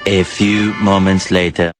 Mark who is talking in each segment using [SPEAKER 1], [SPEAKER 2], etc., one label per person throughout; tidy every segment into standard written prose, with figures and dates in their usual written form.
[SPEAKER 1] A few moments later.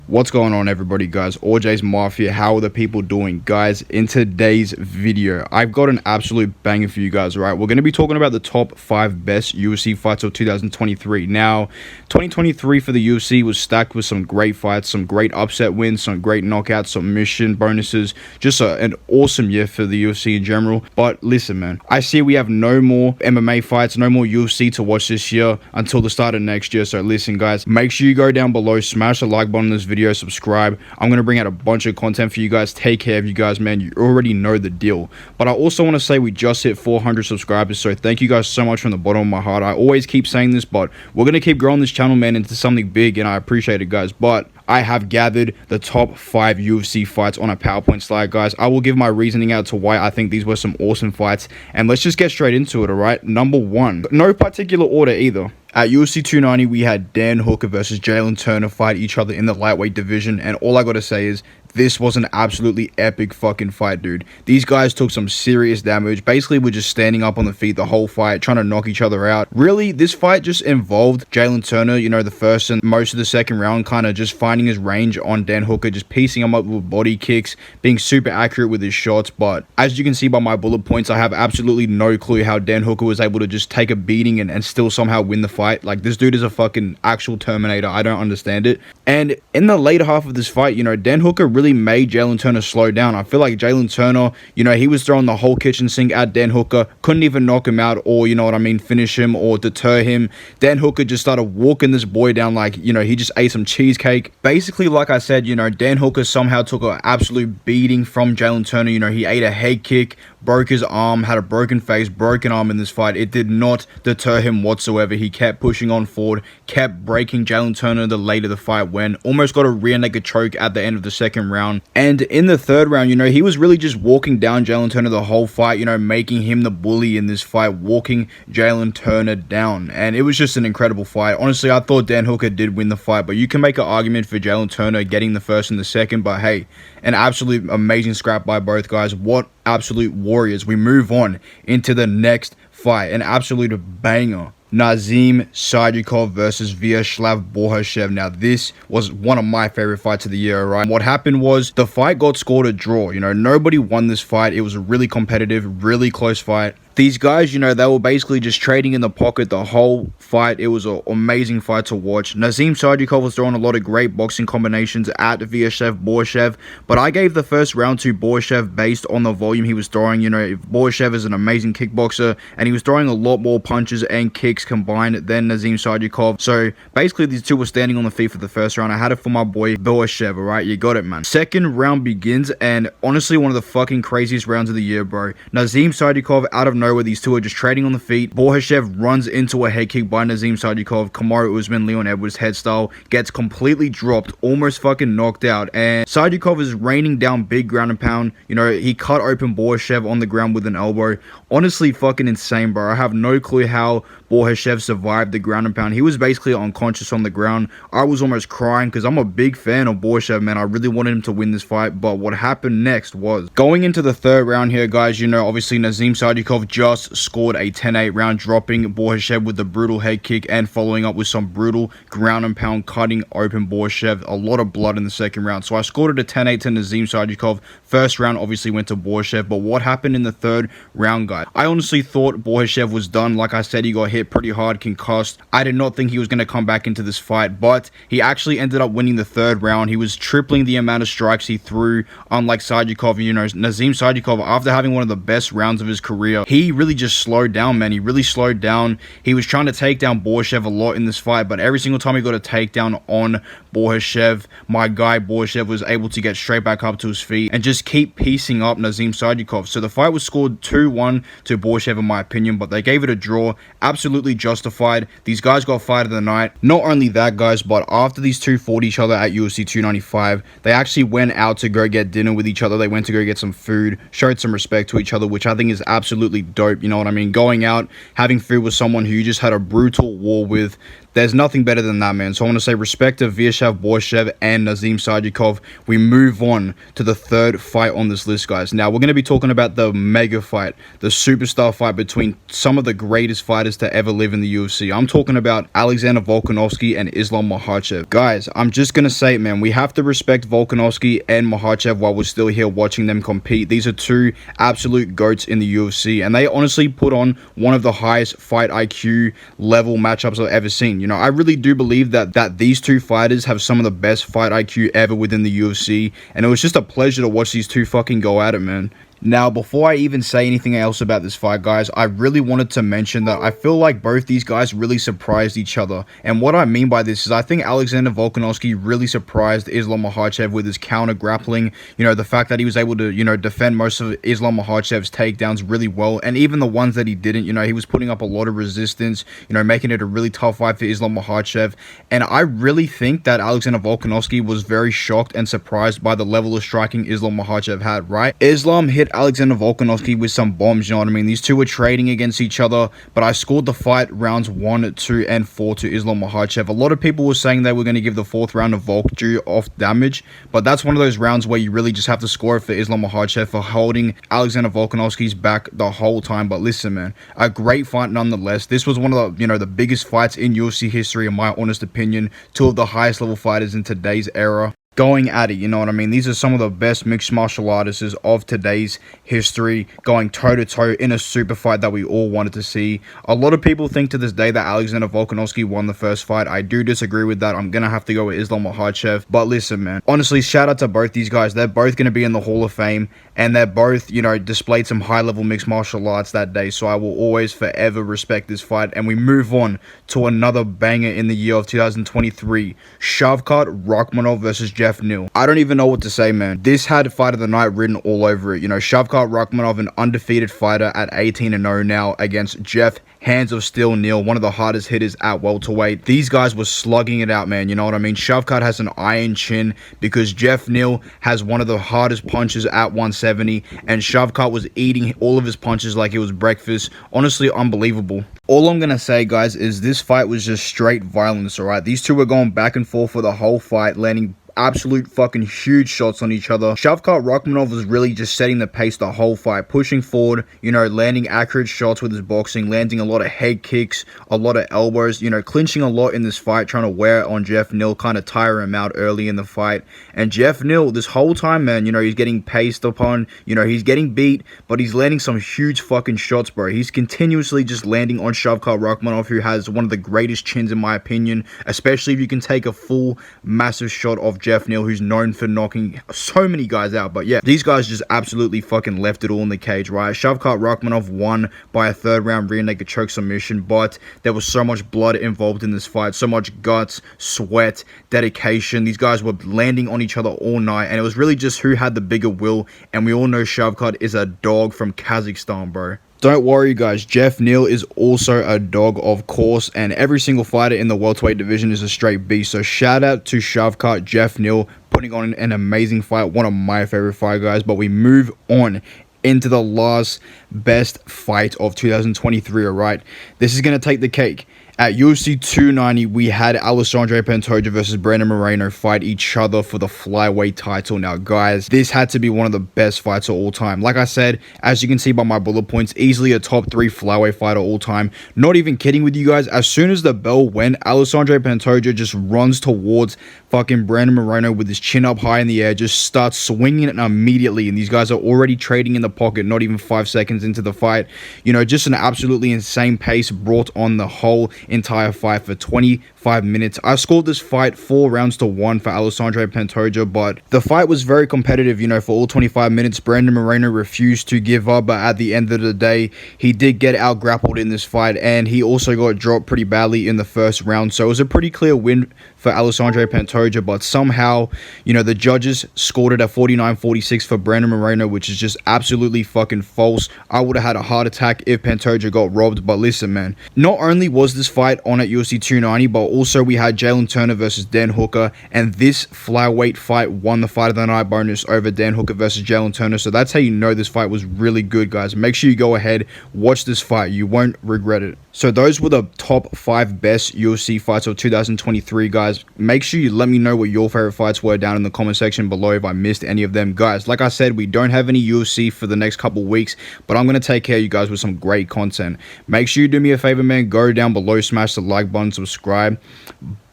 [SPEAKER 2] What's going on, everybody, guys? OJ's Mafia. How are the people doing, guys? In today's video, I've got an absolute banger for you guys. Right, we're going to be talking about the top 5 best UFC fights of 2023. Now, 2023 for the UFC was stacked with some great fights, some great upset wins, some great knockouts, submission bonuses. Just an awesome year for the UFC in general. But listen, man, I see we have no more MMA fights, no more UFC to watch this year until the start of next year. So listen, guys, make sure you go down below, smash the like button on this video, subscribe. I'm going to bring out a bunch of content for you guys. Take care of you guys, man. You already know the deal. But I also want to say we just hit 400 subscribers, so thank you guys so much from the bottom of my heart. I always keep saying this, but we're going to keep growing this channel, man, into something big, and I appreciate it, guys. But I have gathered the top 5 UFC fights on a PowerPoint slide, guys. I will give my reasoning out to why I think these were some awesome fights, and let's just get straight into it. All right, number 1, no particular order either. At UFC 290, we had Dan Hooker versus Jalen Turner fight each other in the lightweight division, and all I gotta say is this was an absolutely epic fucking fight, dude. These guys took some serious damage. Basically, we're just standing up on the feet the whole fight, trying to knock each other out. Really, this fight just involved Jalen Turner, you know, the first and most of the second round, kind of just finding his range on Dan Hooker, just piecing him up with body kicks, being super accurate with his shots. But as you can see by my bullet points, I have absolutely no clue how Dan Hooker was able to just take a beating and still somehow win the fight. Like, this dude is a fucking actual Terminator. I don't understand it. And in the later half of this fight, you know, Dan Hooker really made Jalen Turner slow down. I feel like Jalen Turner, you know, he was throwing the whole kitchen sink at Dan Hooker, couldn't even knock him out or, you know what I mean, finish him or deter him. Dan Hooker just started walking this boy down like, you know, he just ate some cheesecake. Basically, like I said, you know, Dan Hooker somehow took an absolute beating from Jalen Turner. You know, he ate a head kick, broke his arm, had a broken face, broken arm in this fight. It did not deter him whatsoever. He kept pushing on forward, kept breaking Jalen Turner the later the fight went, almost got a rear naked choke at the end of the second round. And in the third round, you know, he was really just walking down Jalen Turner the whole fight, you know, making him the bully in this fight, walking Jalen Turner down. And it was just an incredible fight. Honestly, I thought Dan Hooker did win the fight, but you can make an argument for Jalen Turner getting the first and the second. But hey, an absolute amazing scrap by both guys. What absolute warriors. We move on into the next fight, an absolute banger. Nazim Sadykhov versus Vyacheslav Borshchev. Now, this was one of my favorite fights of the year, right? What happened was the fight got scored a draw. You know, nobody won this fight. It was a really competitive, really close fight. These guys, you know, they were basically just trading in the pocket the whole fight. It was an amazing fight to watch. Nazim Sadykhov was throwing a lot of great boxing combinations at Vyacheslav Borshchev, but I gave the first round to Borshchev based on the volume he was throwing. You know, Borshchev is an amazing kickboxer, and he was throwing a lot more punches and kicks combined than Nazim Sadykhov. So basically, these two were standing on the feet for the first round. I had it for my boy Borshchev, all right? You got it, man. Second round begins, and honestly, one of the fucking craziest rounds of the year, bro. Nazim Sadykhov, out of nowhere, these two are just trading on the feet. Borshchev runs into a head kick by Nazim Sadykhov. Kamaru Usman, Leon Edwards head style, gets completely dropped, almost fucking knocked out. And Sadykhov is raining down big ground and pound. You know, he cut open Borshchev on the ground with an elbow. Honestly, fucking insane, bro. I have no clue how Borshchev survived the ground and pound. He was basically unconscious on the ground. I was almost crying because I'm a big fan of Borshchev, man. I really wanted him to win this fight, but what happened next was going into the third round here, guys. You know, obviously Nazim Sadykhov just scored a 10-8 round, dropping Borshchev with the brutal head kick and following up with some brutal ground and pound, cutting open Borshchev. A lot of blood in the second round. So I scored it a 10-8 to Nazim Sadykhov. First round obviously went to Borshchev, but what happened in the third round, guys? I honestly thought Borshchev was done. Like I said, he got hit pretty hard, concussed. I did not think he was going to come back into this fight, but he actually ended up winning the third round. He was tripling the amount of strikes he threw, unlike Sadykhov. You know, Nazim Sadykhov, after having one of the best rounds of his career, he really just slowed down, man. He really slowed down. He was trying to take down Borshchev a lot in this fight, but every single time he got a takedown on Borshchev, my guy Borshchev was able to get straight back up to his feet and just keep piecing up Nazim Sadykhov. So the fight was scored 2-1 to Borshchev in my opinion, but they gave it a draw. Absolutely justified. These guys got fight of the night. Not only that, guys, but after these two fought each other at UFC 295, they actually went out to go get dinner with each other. They went to go get some food, showed some respect to each other, which I think is absolutely dope. You know what I mean? Going out, having food with someone who you just had a brutal war with, there's nothing better than that, man. So I want to say respect to Viachev, Borshev, and Nazim Sajikov. We move on to the third fight on this list, guys. Now, we're going to be talking about the mega fight, the superstar fight between some of the greatest fighters to ever live in the UFC. I'm talking about Alexander Volkanovski and Islam Makhachev. Guys, I'm just going to say, man, we have to respect Volkanovski and Makhachev while we're still here watching them compete. These are two absolute GOATs in the UFC, and they honestly put on one of the highest fight IQ level matchups I've ever seen. You know, I really do believe that these two fighters have some of the best fight IQ ever within the UFC, and it was just a pleasure to watch these two fucking go at it, man. Now, before I even say anything else about this fight, guys, I really wanted to mention that I feel like both these guys really surprised each other. And what I mean by this is I think Alexander Volkanovski really surprised Islam Makhachev with his counter grappling. You know, the fact that he was able to, you know, defend most of Islam Makhachev's takedowns really well. And even the ones that he didn't, you know, he was putting up a lot of resistance, you know, making it a really tough fight for Islam Makhachev. And I really think that Alexander Volkanovski was very shocked and surprised by the level of striking Islam Makhachev had, right? Islam hit Alexander Volkanovski with some bombs, you know what I mean? These two were trading against each other, but I scored the fight rounds 1, 2, and 4 to Islam Makhachev. A lot of people were saying they were going to give the 4th round of Volk due off damage, but that's one of those rounds where you really just have to score it for Islam Makhachev for holding Alexander Volkanovski's back the whole time. But listen, man, a great fight nonetheless. This was one of the, you know, the biggest fights in UFC history, in my honest opinion. Two of the highest level fighters in today's era going at it, you know what I mean? These are some of the best mixed martial artists of today's history, going toe-to-toe in a super fight that we all wanted to see. A lot of people think to this day that Alexander Volkanovski won the first fight. I do disagree with that. I'm gonna have to go with Islam Makhachev. But listen, man, honestly, shout out to both these guys. They're both gonna be in the Hall of Fame, and they're both, you know, displayed some high-level mixed martial arts that day. So I will always forever respect this fight. And we move on to another banger in the year of 2023. Shavkat Rakhmonov versus Jeff Neal. I don't even know what to say, man. This had fight of the night written all over it. You know, Shavkat Rakhmonov, an undefeated fighter at 18-0 now, against Jeff Hands of Steel Neal, one of the hardest hitters at welterweight. These guys were slugging it out, man. You know what I mean? Shavkat has an iron chin because Jeff Neal has one of the hardest punches at 170, and Shavkat was eating all of his punches like it was breakfast. Honestly, unbelievable. All I'm gonna say, guys, is this fight was just straight violence, alright? These two were going back and forth for the whole fight, landing absolute fucking huge shots on each other. Shavkat Rakhmonov was really just setting the pace the whole fight, pushing forward, you know, landing accurate shots with his boxing, landing a lot of head kicks, a lot of elbows, you know, clinching a lot in this fight, trying to wear it on Jeff Neal, kind of tire him out early in the fight. And Jeff Neal, this whole time, man, you know, he's getting paced upon, you know, he's getting beat, but he's landing some huge fucking shots, bro. He's continuously just landing on Shavkat Rakhmonov, who has one of the greatest chins in my opinion, especially if you can take a full massive shot of Jeff Neal, who's known for knocking so many guys out. But yeah, these guys just absolutely fucking left it all in the cage, right? Shavkat Rakhmonov won by a 3rd round rear naked choke submission, but there was so much blood involved in this fight, so much guts, sweat, dedication. These guys were landing on each other all night, and it was really just who had the bigger will. And we all know Shavkat is a dog from Kazakhstan, bro. Don't worry, guys, Jeff Neal is also a dog, of course, and every single fighter in the welterweight division is a straight beast. So shout out to Shavkat, Jeff Neal, putting on an amazing fight, one of my favorite fight, guys. But we move on into the last best fight of 2023, all right? This is going to take the cake. At UFC 290, we had Alessandro Pantoja versus Brandon Moreno fight each other for the flyweight title. Now, guys, this had to be one of the best fights of all time. Like I said, as you can see by my bullet points, easily a top 3 flyweight fight of all time. Not even kidding with you guys. As soon as the bell went, Alessandro Pantoja just runs towards fucking Brandon Moreno with his chin up high in the air, just starts swinging it immediately, and these guys are already trading in the pocket, not even 5 seconds into the fight. You know, just an absolutely insane pace brought on the whole entire fight for 25 minutes. I scored this fight 4 rounds to 1 for Alessandro Pantoja, but the fight was very competitive, you know, for all 25 minutes. Brandon Moreno refused to give up, but at the end of the day, he did get out grappled in this fight, and he also got dropped pretty badly in the first round. So it was a pretty clear win for Alessandro Pantoja, but somehow, you know, the judges scored it at 49-46 for Brandon Moreno, which is just absolutely fucking false. I would have had a heart attack if Pantoja got robbed. But listen, man, not only was this fight on at UFC 290, but also we had Jalen Turner versus Dan Hooker, and this flyweight fight won the fight of the night bonus over Dan Hooker versus Jalen Turner. So that's how you know this fight was really good, guys. Make sure you go ahead, watch this fight. You won't regret it. So those were the top 5 best UFC fights of 2023, guys. Make sure you let me know what your favorite fights were down in the comment section below if I missed any of them. Guys, like I said, we don't have any UFC for the next couple weeks, but I'm going to take care of you guys with some great content. Make sure you do me a favor, man. Go down below, smash the like button, subscribe.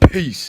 [SPEAKER 2] Peace.